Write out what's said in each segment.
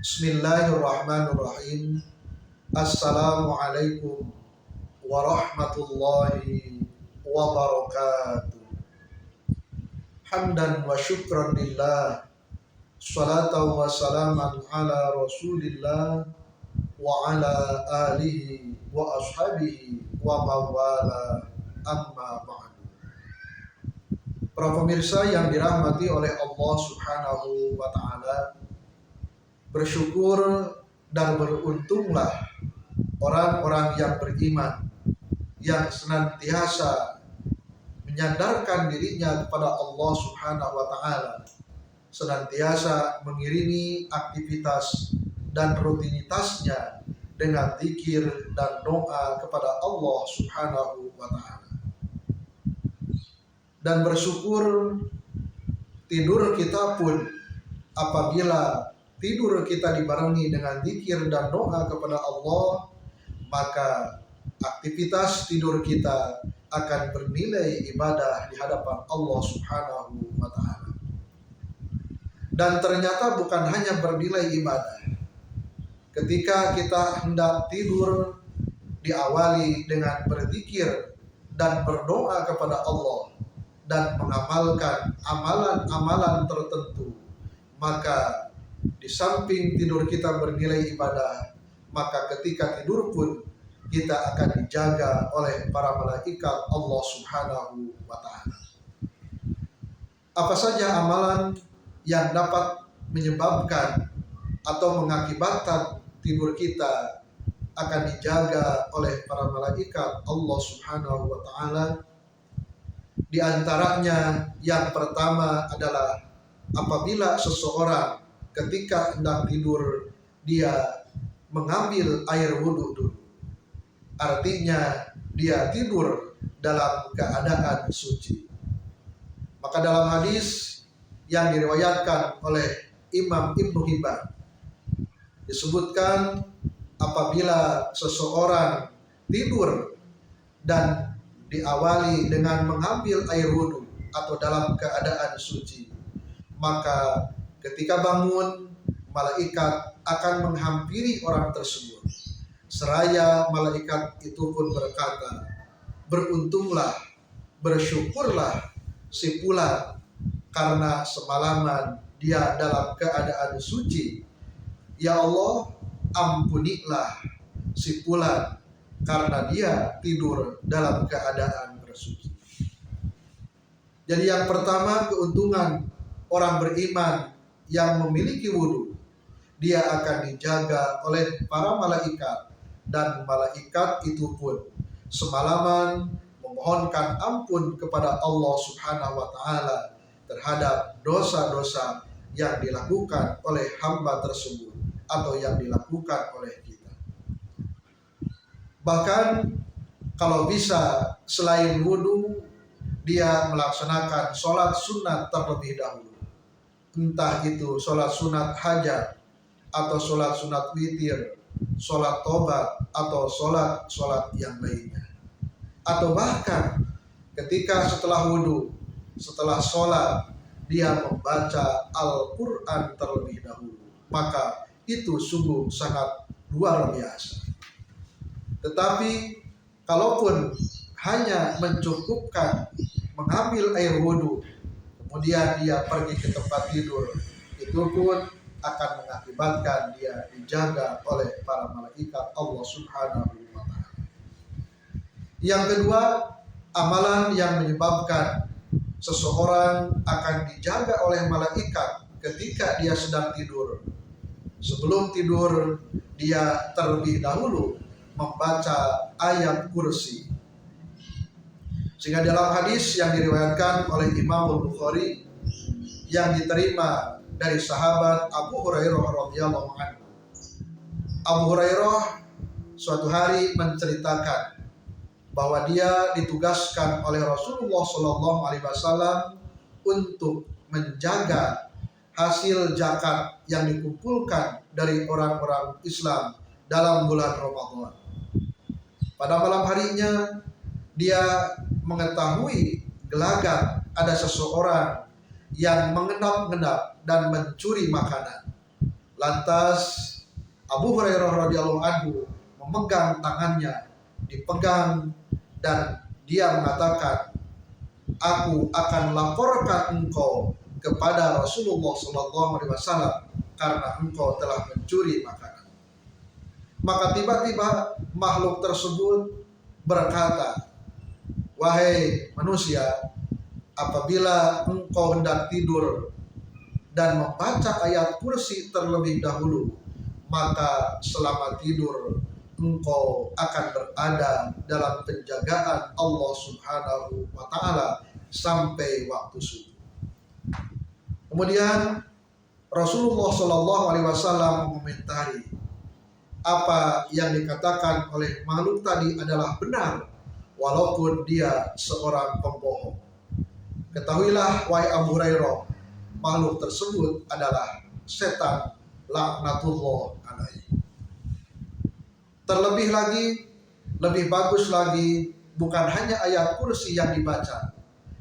Bismillahirrahmanirrahim. Assalamualaikum warahmatullahi wabarakatuh. Hamdan wa syukran lillah, salatan wa salaman ala rasulillah wa ala alihi wa ashabihi wa mawala, amma ba'du. Para pemirsa yang dirahmati oleh Allah Subhanahu wa ta'ala, bersyukur dan beruntunglah orang-orang yang beriman, yang senantiasa menyandarkan dirinya kepada Allah Subhanahu wa ta'ala, senantiasa mengiringi aktivitas dan rutinitasnya dengan zikir dan doa kepada Allah Subhanahu wa ta'ala. Dan bersyukur tidur kita pun, apabila tidur kita dibarengi dengan zikir dan doa kepada Allah, maka aktivitas tidur kita akan bernilai ibadah di hadapan Allah Subhanahu wa ta'ala. Dan ternyata bukan hanya bernilai ibadah. Ketika kita hendak tidur, diawali dengan berzikir dan berdoa kepada Allah dan mengamalkan amalan-amalan tertentu, maka di samping tidur kita bernilai ibadah, maka ketika tidur pun kita akan dijaga oleh para malaikat Allah Subhanahu wa ta'ala. Apa saja amalan yang dapat menyebabkan atau mengakibatkan tidur kita akan dijaga oleh para malaikat Allah Subhanahu wa ta'ala? Di antaranya yang pertama adalah apabila seseorang ketika hendak tidur, dia mengambil air wudhu dulu. Artinya dia tidur dalam keadaan suci. Maka dalam hadis yang diriwayatkan oleh Imam Ibnu Hibban disebutkan, apabila seseorang tidur dan diawali dengan mengambil air wudhu atau dalam keadaan suci, maka ketika bangun, malaikat akan menghampiri orang tersebut. Seraya malaikat itu pun berkata, beruntunglah, bersyukurlah si fulan, karena semalaman dia dalam keadaan suci. Ya Allah, ampunilah si fulan, karena dia tidur dalam keadaan bersuci. Jadi yang pertama, keuntungan orang beriman yang memiliki wudhu, dia akan dijaga oleh para malaikat, dan malaikat itu pun semalaman memohonkan ampun kepada Allah Subhanahu wa ta'ala terhadap dosa-dosa yang dilakukan oleh hamba tersebut atau yang dilakukan oleh kita. Bahkan kalau bisa selain wudhu, dia melaksanakan sholat sunat terlebih dahulu. Entah itu sholat sunat hajat, atau sholat sunat witir, sholat tobat, atau sholat yang lainnya. Atau bahkan ketika setelah wudhu, setelah sholat, dia membaca Al-Quran terlebih dahulu. Maka itu sungguh sangat luar biasa. Tetapi kalaupun hanya mencukupkan mengambil air wudhu, kemudian dia pergi ke tempat tidur, itu pun akan mengakibatkan dia dijaga oleh para malaikat Allah Subhanahu wa ta'ala. Yang kedua, amalan yang menyebabkan seseorang akan dijaga oleh malaikat ketika dia sedang tidur. Sebelum tidur, dia terlebih dahulu membaca ayat kursi. Sehingga dalam hadis yang diriwayatkan oleh Imam Al-Bukhari yang diterima dari sahabat Abu Hurairah radhiyallahu anhu, Abu Hurairah suatu hari menceritakan bahwa dia ditugaskan oleh Rasulullah SAW untuk menjaga hasil zakat yang dikumpulkan dari orang-orang Islam dalam bulan Ramadan. Pada malam harinya dia mengetahui gelagat ada seseorang yang mengendap-endap dan mencuri makanan. Lantas Abu Hurairah radhiyallahu anhu memegang tangannya, dipegang, dan dia mengatakan, aku akan laporkan engkau kepada Rasulullah SAW karena engkau telah mencuri makanan. Maka tiba-tiba makhluk tersebut berkata, wahai manusia, apabila engkau hendak tidur dan membaca ayat kursi terlebih dahulu, maka selama tidur engkau akan berada dalam penjagaan Allah Subhanahu wa Ta'ala sampai waktu subuh. Kemudian Rasulullah Shallallahu Alaihi Wasallam mengomentari, apa yang dikatakan oleh makhluk tadi adalah benar, walaupun dia seorang pembohong. Ketahuilah wahai Abu Hurairah, makhluk tersebut adalah setan laknatullah alaihi. Terlebih lagi, lebih bagus lagi, bukan hanya ayat kursi yang dibaca,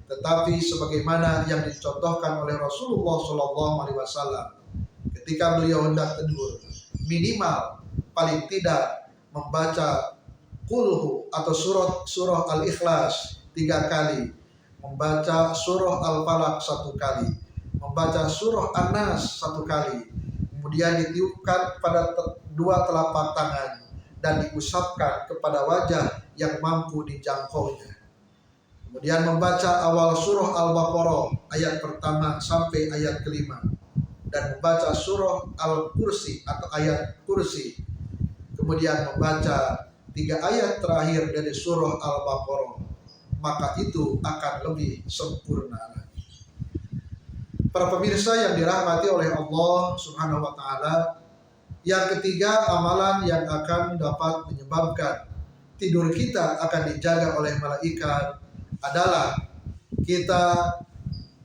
tetapi sebagaimana yang dicontohkan oleh Rasulullah SAW ketika beliau hendak tidur, minimal paling tidak membaca kulhu atau surah Al-Ikhlas 3 kali, membaca surah Al-Falaq 1 kali, membaca surah An-Nas 1 kali, kemudian ditiupkan pada 2 telapak tangan dan diusapkan kepada wajah yang mampu dijangkaunya. Kemudian membaca awal surah Al-Baqarah ayat pertama sampai ayat kelima, dan membaca surah Al-Kursi atau ayat kursi, kemudian membaca 3 ayat terakhir dari surah Al-Baqarah, maka itu akan lebih sempurna lagi. Para pemirsa yang dirahmati oleh Allah Subhanahu wa Ta'ala, yang ketiga, amalan yang akan dapat menyebabkan tidur kita akan dijaga oleh malaikat adalah kita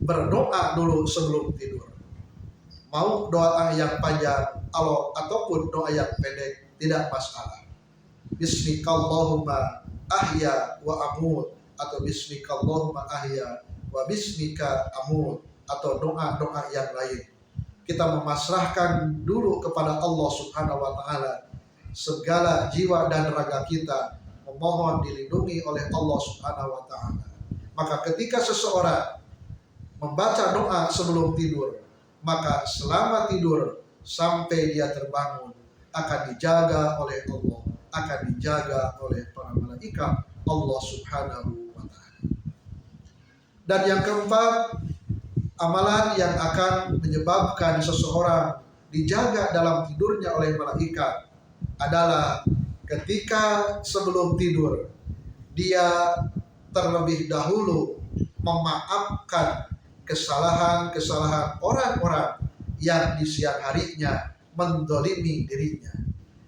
berdoa dulu sebelum tidur. Mau doa yang panjang ataupun doa yang pendek, tidak masalah. Bismikallahumma ahya wa amut, atau bismikallahumma ahya wa bismika amut, atau doa-doa yang lain. Kita memasrahkan dulu kepada Allah Subhanahu wa Ta'ala segala jiwa dan raga kita, memohon dilindungi oleh Allah Subhanahu wa Ta'ala. Maka ketika seseorang membaca doa sebelum tidur, maka selama tidur sampai dia terbangun akan dijaga oleh Allah, akan dijaga oleh para malaikat Allah Subhanahu wa Ta'ala. Dan yang keempat, amalan yang akan menyebabkan seseorang dijaga dalam tidurnya oleh malaikat adalah ketika sebelum tidur dia terlebih dahulu memaafkan kesalahan-kesalahan orang-orang yang di siang harinya mendolimi dirinya.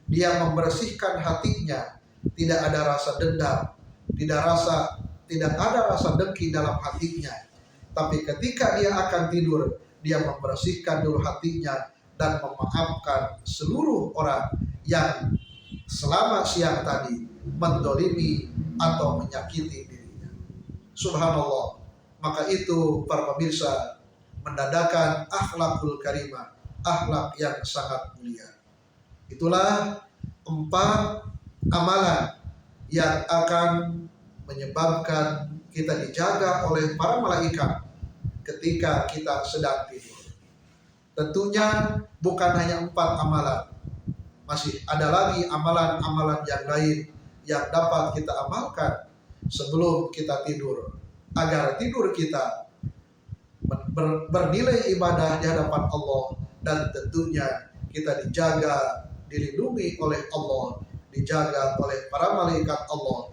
Dia membersihkan hatinya, tidak ada rasa dendam, tidak ada rasa dengki dalam hatinya. Tapi ketika dia akan tidur, dia membersihkan dulu hatinya dan memaafkan seluruh orang yang selama siang tadi mendolimi atau menyakiti dirinya. Subhanallah. Maka itu para pemirsa mendadakan akhlakul karimah, akhlak yang sangat mulia. Itulah 4 amalan yang akan menyebabkan kita dijaga oleh para malaikat ketika kita sedang tidur. Tentunya bukan hanya 4 amalan, masih ada lagi amalan-amalan yang lain yang dapat kita amalkan sebelum kita tidur, agar tidur kita bernilai ibadah di hadapan Allah, dan tentunya kita dijaga, dilindungi oleh Allah, dijaga oleh para malaikat Allah,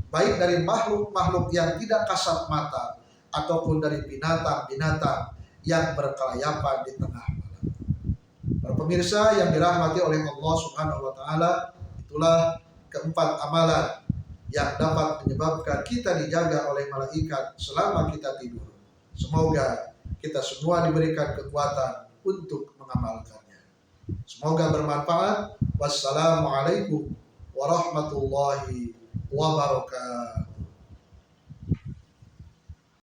baik dari makhluk-makhluk yang tidak kasat mata ataupun dari binatang-binatang yang berkelayapan di tengah malam. Para pemirsa yang dirahmati oleh Allah Subhanahu wa Ta'ala, itulah keempat amalan yang dapat menyebabkan kita dijaga oleh malaikat selama kita tidur. Semoga kita semua diberikan kekuatan untuk mengamalkannya. Semoga bermanfaat. Wassalamualaikum warahmatullahi wabarakatuh.